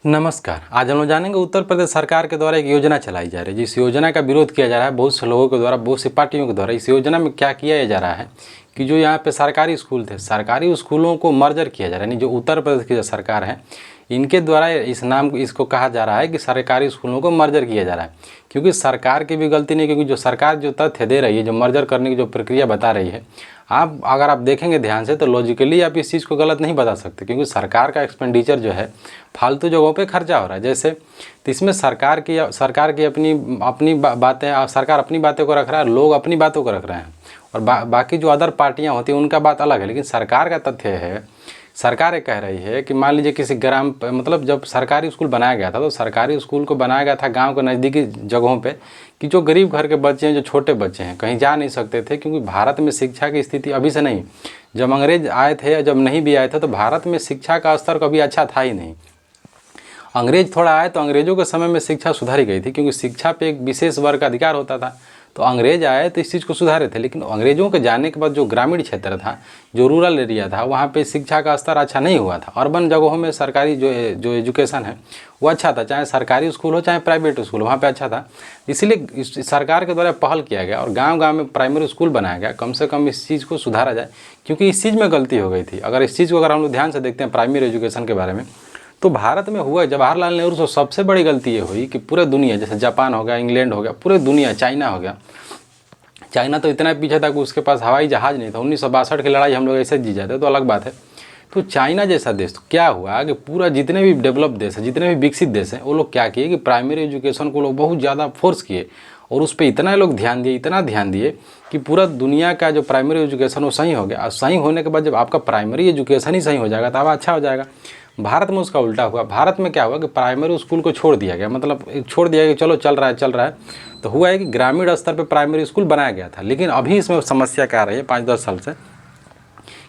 नमस्कार। आज हम लोग जानेंगे उत्तर प्रदेश सरकार के द्वारा एक योजना चलाई जा रही है, जिस योजना का विरोध किया जा रहा है बहुत से लोगों के द्वारा, बहुत सी पार्टियों के द्वारा। इस योजना में क्या किया जा रहा है कि जो यहाँ पे सरकारी स्कूल थे, सरकारी स्कूलों को मर्जर किया जा रहा है। यानी जो उत्तर प्रदेश की जो सरकार है, इनके द्वारा इस नाम इसको कहा जा रहा है कि सरकारी स्कूलों को मर्जर किया जा रहा है। क्योंकि सरकार की भी गलती नहीं, क्योंकि जो सरकार जो तथ्य दे रही है, जो मर्जर करने की जो प्रक्रिया बता रही है, आप अगर आप देखेंगे ध्यान से तो लॉजिकली आप इस चीज़ को गलत नहीं बता सकते। क्योंकि सरकार का एक्सपेंडिचर जो है फालतू जगहों पे खर्चा हो रहा है। जैसे तो इसमें सरकार की अपनी बातें, सरकार अपनी बातें को रख रहा है, लोग अपनी बातों को रख रहे हैं, और बाकी जो अदर पार्टियां होती हैं उनका बात अलग है। लेकिन सरकार का तथ्य है, सरकार ये कह रही है कि मान लीजिए किसी ग्राम, मतलब जब सरकारी स्कूल बनाया गया था तो सरकारी स्कूल को बनाया गया था गांव के नज़दीकी जगहों पे, कि जो गरीब घर के बच्चे हैं, जो छोटे बच्चे हैं, कहीं जा नहीं सकते थे। क्योंकि भारत में शिक्षा की स्थिति अभी से नहीं, जब अंग्रेज आए थे या जब नहीं भी आए थे तो भारत में शिक्षा का स्तर कभी अच्छा था ही नहीं। अंग्रेज थोड़ा आए तो अंग्रेज़ों के समय में शिक्षा सुधारी गई थी, क्योंकि शिक्षा पे एक विशेष वर्ग का अधिकार होता था। तो अंग्रेज आए तो इस चीज़ को सुधारे थे। लेकिन अंग्रेज़ों के जाने के बाद जो ग्रामीण क्षेत्र था, जो रूरल एरिया था, वहाँ पे शिक्षा का स्तर अच्छा नहीं हुआ था। अर्बन जगहों में सरकारी जो एजुकेशन है वो अच्छा था, चाहे सरकारी स्कूल हो चाहे प्राइवेट स्कूल, वहाँ पे अच्छा था। इसलिए सरकार के द्वारा पहल किया गया और गाँव-गाँव में प्राइमरी स्कूल बनाया गया, कम से कम इस चीज़ को सुधारा जाए। क्योंकि इस चीज़ में गलती हो गई थी। अगर इस चीज़ को अगर हम लोग ध्यान से देखते हैं प्राइमरी एजुकेशन के बारे में, तो भारत में हुआ जवाहरलाल नेहरू से सबसे बड़ी गलती ये हुई कि पूरे दुनिया, जैसे जापान हो गया, इंग्लैंड हो गया, पूरे दुनिया, चाइना हो गया, चाइना तो इतना पीछे था कि उसके पास हवाई जहाज़ नहीं था। 1962 की लड़ाई हम लोग ऐसे जी जाते तो अलग बात है। तो चाइना जैसा देश, तो क्या हुआ कि पूरा जितने भी डेवलप देश है, जितने भी विकसित देश हैं, वो लोग क्या किए कि प्राइमरी एजुकेशन को लोग बहुत ज़्यादा फोर्स किए, और उस पर इतना लोग ध्यान दिए, इतना ध्यान दिए कि पूरा दुनिया का जो प्राइमरी एजुकेशन वो सही हो गया। और सही होने के बाद जब आपका प्राइमरी एजुकेशन ही सही हो जाएगा तो अब अच्छा हो जाएगा। भारत में उसका उल्टा हुआ। भारत में क्या हुआ कि प्राइमरी स्कूल को छोड़ दिया गया, मतलब छोड़ दिया कि चलो चल रहा है। तो हुआ है कि ग्रामीण स्तर पे प्राइमरी स्कूल बनाया गया था। लेकिन अभी इसमें समस्या क्या आ रही है 5-10 साल से,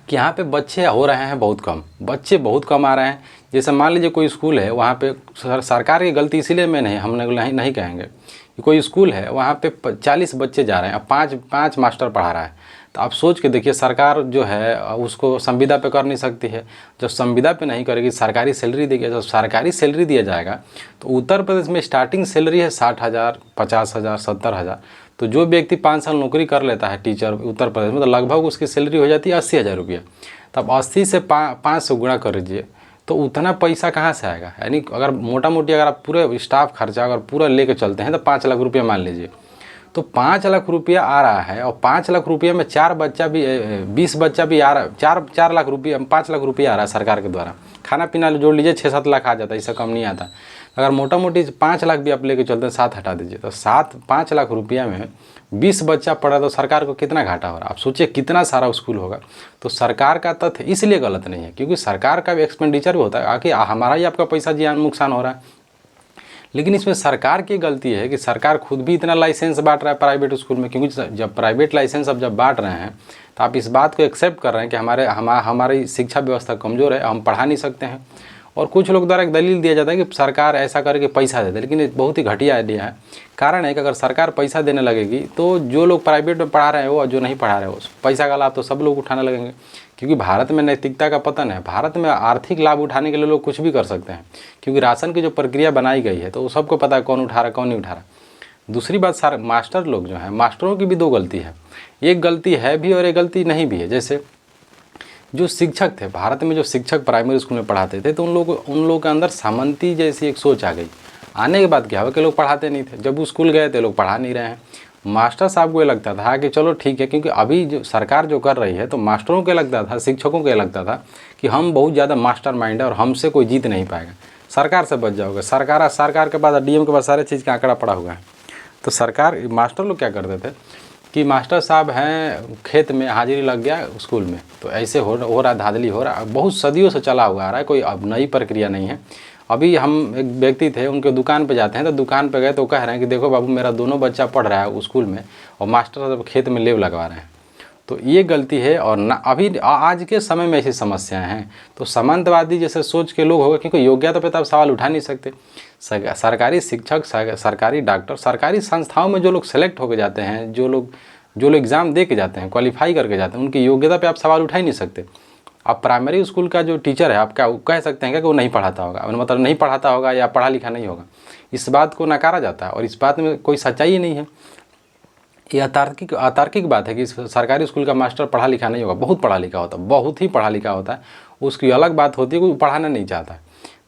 कि यहाँ पे बच्चे हो रहे हैं बहुत कम, बच्चे बहुत कम आ रहे हैं। जैसे मान लीजिए कोई स्कूल है, वहाँ पे सरकार की गलती इसीलिए मैं नहीं कहेंगे कि कोई स्कूल है वहाँ पे 40 बच्चे जा रहे हैं, अब पाँच मास्टर पढ़ा रहा है। तो आप सोच के देखिए, सरकार जो है उसको संविदा पे कर नहीं सकती है। जब संविदा पे नहीं करेगी, सरकारी सैलरी देगी। जब सरकारी सैलरी दिया जाएगा तो उत्तर प्रदेश में स्टार्टिंग सैलरी है 60,000, 50,000, 70,000। तो जो व्यक्ति 5 साल नौकरी कर लेता है टीचर उत्तर प्रदेश में, तो लगभग उसकी सैलरी हो जाती है 80,000 रुपया। तब 80 से 500 गुणा कर लीजिए तो उतना पैसा कहाँ से आएगा। यानी अगर मोटा मोटी अगर आप पूरे स्टाफ खर्चा अगर पूरा लेके चलते हैं तो 5 लाख रुपया मान लीजिए। तो 5 लाख रुपया आ रहा है, और 5 लाख रुपये में 4 बच्चा भी 20 बच्चा भी आ रहा है, 4 लाख रुपया, 5 लाख रुपया आ रहा है सरकार के द्वारा। खाना पीना जोड़ लीजिए 6-7 लाख आ जाता है, इससे कम नहीं आता। अगर मोटा मोटी 5 लाख भी आप लेके चलते हैं, 7 हटा दीजिए, तो 5 लाख रुपया में 20 बच्चा पढ़ा तो सरकार को कितना घाटा हो रहा है। आप सोचिए कितना सारा स्कूल होगा। तो सरकार का तथ्य इसलिए गलत नहीं है क्योंकि सरकार का भी एक्सपेंडिचर होता है, आखिर हमारा ही आपका पैसा जी नुकसान हो रहा है। लेकिन इसमें सरकार की गलती है कि सरकार खुद भी इतना लाइसेंस बांट रहा है प्राइवेट स्कूल में। क्योंकि जब प्राइवेट लाइसेंस अब जब बांट रहे हैं तो आप इस बात को एक्सेप्ट कर रहे हैं कि हमारी शिक्षा व्यवस्था कमज़ोर है, हम पढ़ा नहीं सकते हैं। और कुछ लोग द्वारा एक दलील दिया जाता है कि सरकार ऐसा करके पैसा देती है, लेकिन ये बहुत ही घटिया आइडिया है। कारण है कि अगर सरकार पैसा देने लगेगी तो जो लोग प्राइवेट में पढ़ा रहे हैं वो, और जो नहीं पढ़ा रहे हैं, उस पैसा का लाभ तो सब लोग उठाने लगेंगे। क्योंकि भारत में नैतिकता का पतन है। भारत में आर्थिक लाभ उठाने के लिए लोग कुछ भी कर सकते हैं, क्योंकि राशन की जो प्रक्रिया बनाई गई है तो वो सबको पता है कौन उठा रहा है कौन नहीं उठा रहा। दूसरी बात, सारे मास्टर लोग जो हैं, मास्टरों की भी 2 गलती है। एक गलती है भी और एक गलती नहीं भी है। जैसे जो शिक्षक थे भारत में, जो शिक्षक प्राइमरी स्कूल में पढ़ाते थे, तो उन लोगों के अंदर सामंती जैसी एक सोच आ गई। आने के बाद क्या हुआ कि लोग पढ़ाते नहीं थे। जब वो स्कूल गए तो लोग पढ़ा नहीं रहे हैं। मास्टर साहब को ये लगता था कि चलो ठीक है, क्योंकि अभी जो सरकार जो कर रही है, तो मास्टरों को लगता था, शिक्षकों को ये लगता था कि हम बहुत ज़्यादा मास्टर माइंड है और हमसे कोई जीत नहीं पाएगा, सरकार से बच जाओगे। सरकार के पास, डीएम के पास सारे चीज़ का आंकड़ा पड़ा हुआ है। तो सरकार, मास्टर लोग क्या करते थे कि मास्टर साहब हैं, खेत में हाजिरी लग गया स्कूल में, तो ऐसे हो रहा, धांधली हो रहा, बहुत सदियों से चला हुआ आ रहा है, कोई अब नई प्रक्रिया नहीं है। अभी हम एक व्यक्ति थे, उनके दुकान पे जाते हैं, तो दुकान पे गए तो कह रहे हैं कि देखो बाबू, मेरा दोनों बच्चा पढ़ रहा है स्कूल में और मास्टर साहब खेत में लेव लगवा रहे हैं। तो ये गलती है। और ना, अभी आज के समय में ऐसी समस्याएं हैं। तो सामंतवादी जैसे सोच के लोग होगा, क्योंकि योग्यता पे तो आप सवाल उठा नहीं सकते। सरकारी शिक्षक, सरकारी डॉक्टर, सरकारी संस्थाओं में जो लोग सेलेक्ट होकर जाते हैं, जो लोग एग्ज़ाम दे के जाते हैं, क्वालिफाई करके जाते हैं, उनकी योग्यता पे आप सवाल उठा ही नहीं सकते। अब प्राइमरी स्कूल का जो टीचर है आप क्या कह सकते हैं क्या कि वो नहीं पढ़ाता होगा, मतलब नहीं पढ़ाता होगा या पढ़ा लिखा नहीं होगा? इस बात को नकारा जाता है और इस बात में कोई सच्चाई ही नहीं है। ये अतार्किक बात है कि सरकारी स्कूल का मास्टर पढ़ा लिखा नहीं होगा। बहुत पढ़ा लिखा होता है, बहुत ही पढ़ा लिखा होता है, उसकी अलग बात होती है, कोई पढ़ाना नहीं चाहता है।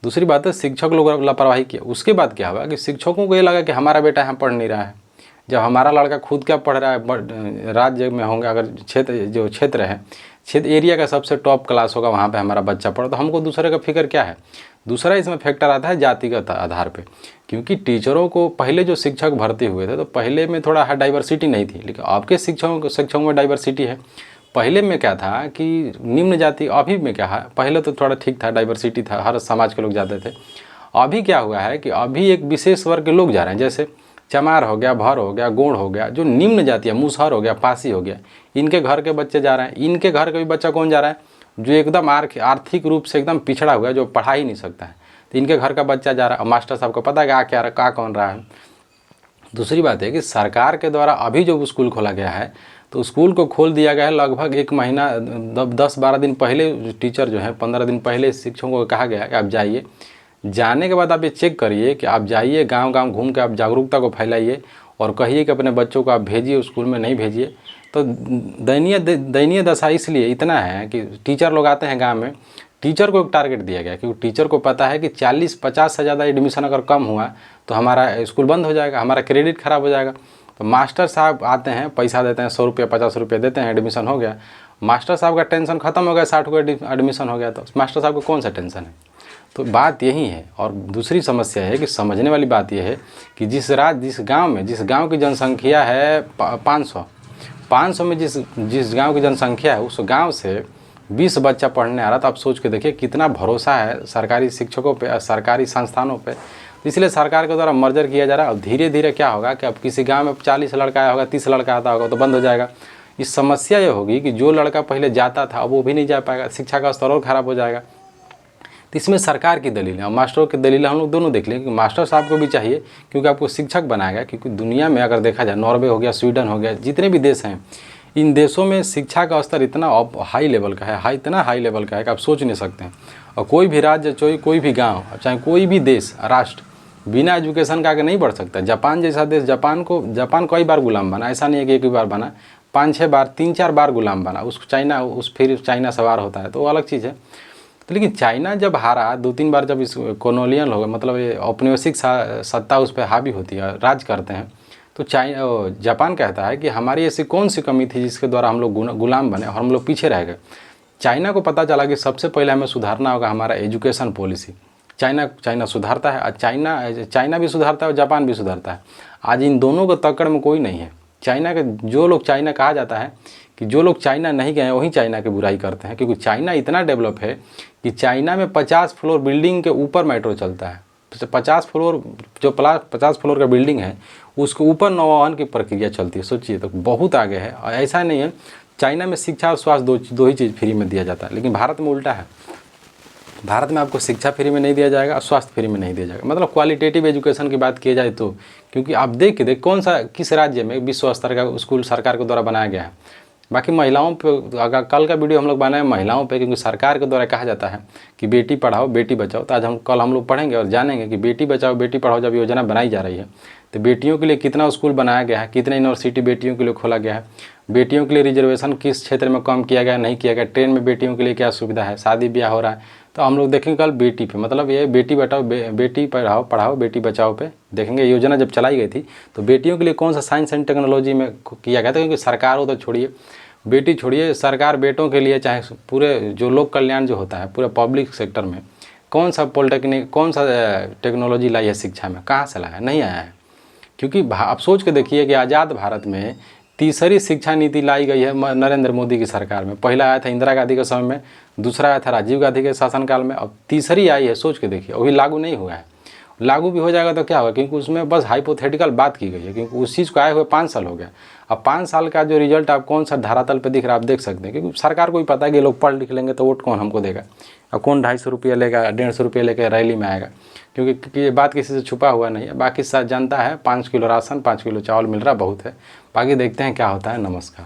दूसरी बात है शिक्षक लोग लापरवाही किया, उसके बाद क्या हुआ कि शिक्षकों को ये लगा कि हमारा बेटा यहाँ पढ़ नहीं रहा है। जब हमारा लड़का खुद क्या पढ़ रहा है, राज्य में होंगे अगर क्षेत्र है, क्षेत्र एरिया का सबसे टॉप क्लास होगा, वहाँ पे हमारा बच्चा पढ़ा, तो हमको दूसरे का फिक्र क्या है? दूसरा इसमें फैक्टर आता है जातिगत आधार पे, क्योंकि टीचरों को पहले जो शिक्षक भर्ती हुए थे तो पहले में थोड़ा डाइवर्सिटी नहीं थी, लेकिन आपके शिक्षकों में डाइवर्सिटी है। पहले में क्या था कि निम्न जाति, अभी में क्या है, पहले तो थोड़ा ठीक था, डाइवर्सिटी था, हर समाज के लोग जाते थे। अभी क्या हुआ है कि अभी एक विशेष वर्ग के लोग जा रहे हैं, जैसे चमार हो गया, भर हो गया, गोंड हो गया, जो निम्न जाति है, मुसहर हो गया, पासी हो गया, इनके घर के बच्चे जा रहे हैं। इनके घर का भी बच्चा कौन जा रहा है? जो एकदम आर्थिक रूप से एकदम पिछड़ा हुआ है, जो पढ़ा ही नहीं सकता है, तो इनके घर का बच्चा जा रहा है। मास्टर साहब को पता है क्या कौन रहा है। दूसरी बात है कि सरकार के द्वारा अभी जो स्कूल खोला गया है, तो स्कूल को खोल दिया गया है लगभग 1 महीना 10-12 दिन पहले। टीचर जो है 15 दिन पहले शिक्षकों को कहा गया कि आप जाइए, जाने के बाद आप ये चेक करिए कि आप जाइए गांव-गांव घूम के आप जागरूकता को फैलाइए और कहिए कि अपने बच्चों को आप भेजिए स्कूल में, नहीं भेजिए। तो दयनीय दशा इसलिए इतना है कि टीचर लोग आते हैं गाँव में, टीचर को एक टारगेट दिया गया क्योंकि टीचर को पता है कि 40-50 से ज़्यादा एडमिशन अगर कम हुआ तो हमारा स्कूल बंद हो जाएगा, हमारा क्रेडिट ख़राब हो जाएगा। तो मास्टर साहब आते हैं, पैसा देते हैं, 100 रुपये 50 रुपये देते हैं, एडमिशन हो गया, मास्टर साहब का टेंशन खत्म हो गया, 60 को एडमिशन हो गया, तो मास्टर साहब को कौन सा टेंशन है? तो बात यही है। और दूसरी समस्या है कि समझने वाली बात यह है कि जिस गांव की जनसंख्या है 500 में जिस गांव की जनसंख्या है, उस गांव से 20 बच्चा पढ़ने आ रहा, तो आप सोच के देखिए कितना भरोसा है सरकारी शिक्षकों पे, सरकारी संस्थानों पे। इसलिए सरकार के द्वारा मर्जर किया जा रहा है। और धीरे धीरे क्या होगा कि अब किसी गांव में 40 लड़का आया होगा, 30 लड़का आता होगा तो बंद हो जाएगा। इस समस्या ये होगी कि जो लड़का पहले जाता था अब वो भी नहीं जा पाएगा, शिक्षा का स्तर और ख़राब हो जाएगा। तो इसमें सरकार की दलील है और मास्टरों की दलील हम लोग दोनों देख लें कि मास्टर साहब को भी चाहिए, क्योंकि आपको शिक्षक बनाया गया। क्योंकि दुनिया में अगर देखा जाए, नॉर्वे हो गया, स्वीडन हो गया, जितने भी देश हैं, इन देशों में शिक्षा का स्तर इतना हाई लेवल का है, इतना हाई लेवल का है कि आप सोच नहीं सकते हैं। और कोई भी राज्य, चाहे कोई भी गाँव, चाहे कोई भी देश, राष्ट्र बिना एजुकेशन का आगे नहीं बढ़ सकता। जापान जैसा देश, जापान कई बार गुलाम बना, ऐसा नहीं है कि एक ही बार बना, 5-6 बार, 3-4 बार गुलाम बना। फिर चाइना सवार होता है तो वो अलग चीज़ है। तो लेकिन चाइना जब हारा 2-3 बार, जब इस कॉलोनियल हो गया, मतलब ये औपनिवेशिक सत्ता उस पर हावी होती है, राज करते हैं, तो जापान कहता है कि हमारी ऐसी कौन सी कमी थी जिसके द्वारा हम लोग गुलाम बने और हम लोग पीछे रह गए। चाइना को पता चला कि सबसे पहले हमें सुधारना होगा हमारा एजुकेशन पॉलिसी। चाइना सुधारता है, चाइना भी सुधारता है और जापान भी सुधारता है। आज इन दोनों को टक्कर में कोई नहीं है। चाइना के जो लोग, चाइना कहा जाता है कि जो लोग चाइना नहीं गए वही चाइना की बुराई करते हैं, क्योंकि चाइना इतना डेवलप है कि चाइना में 50 फ्लोर बिल्डिंग के ऊपर मेट्रो चलता है। 50 फ्लोर का बिल्डिंग है, उसके ऊपर नौवहन की प्रक्रिया चलती है। सोचिए, तो बहुत आगे है। और ऐसा नहीं है, चाइना में शिक्षा और स्वास्थ्य दो ही चीज़ फ्री में दिया जाता है, लेकिन भारत में उल्टा है। भारत में आपको शिक्षा फ्री में नहीं दिया जाएगा और स्वास्थ्य फ्री में नहीं दिया जाएगा। मतलब क्वालिटेटिव एजुकेशन की बात की जाए तो, क्योंकि आप देख किस राज्य में विश्व स्तर का स्कूल सरकार के द्वारा बनाया गया है। बाकी महिलाओं पे अगर कल का वीडियो हम लोग बनाए महिलाओं पे, क्योंकि सरकार के द्वारा कहा जाता है कि बेटी पढ़ाओ बेटी बचाओ। तो आज कल हम लोग पढ़ेंगे और जानेंगे कि बेटी बचाओ बेटी पढ़ाओ जब योजना बनाई जा रही है तो बेटियों के लिए कितना स्कूल बनाया गया है, कितने यूनिवर्सिटी बेटियों के लिए खोला गया है, बेटियों के लिए रिजर्वेशन किस क्षेत्र में कम किया गया, नहीं किया गया, ट्रेन में बेटियों के लिए क्या सुविधा है, शादी ब्याह हो रहा है। तो हम लोग देखेंगे कल बेटी पे, मतलब ये बेटी पढ़ाओ बेटी बचाओ पे देखेंगे। योजना जब चलाई गई थी तो बेटियों के लिए कौन सा साइंस एंड टेक्नोलॉजी में किया गया था, क्योंकि सरकार हो तो छोड़िए, बेटी छोड़िए, सरकार बेटों के लिए, चाहे पूरे जो लोक कल्याण जो होता है पूरे पब्लिक सेक्टर में, कौन सा पॉलिटेक्निक, कौन सा टेक्नोलॉजी लाई है शिक्षा में, कहाँ से लाया, नहीं आया है। क्योंकि आप सोच के देखिए कि आज़ाद भारत में तीसरी शिक्षा नीति लाई गई है नरेंद्र मोदी की सरकार में। पहला आया था इंदिरा गांधी के समय में, दूसरा आया था राजीव गांधी के शासनकाल में, अब तीसरी आई है। सोच के देखिए, वही लागू नहीं हुआ है। लागू भी हो जाएगा तो क्या होगा, क्योंकि उसमें बस हाइपोथेटिकल बात की गई है, क्योंकि उस चीज़ को आए हुए 5 साल हो गया। अब 5 साल का जो रिजल्ट आप कौन सा धरातल पे दिख रहा है आप देख सकते हैं, क्योंकि सरकार को भी पता है कि लोग पढ़ लिख लेंगे तो वोट कौन हमको देगा, और कौन 250 रुपये लेगा, 150 रुपये लेकर रैली में आएगा। क्योंकि ये बात किसी से छुपा हुआ नहीं है। बाकी सब जानता है 5 किलो राशन 5 किलो चावल मिल रहा बहुत है। बाकी देखते हैं क्या होता है। नमस्कार।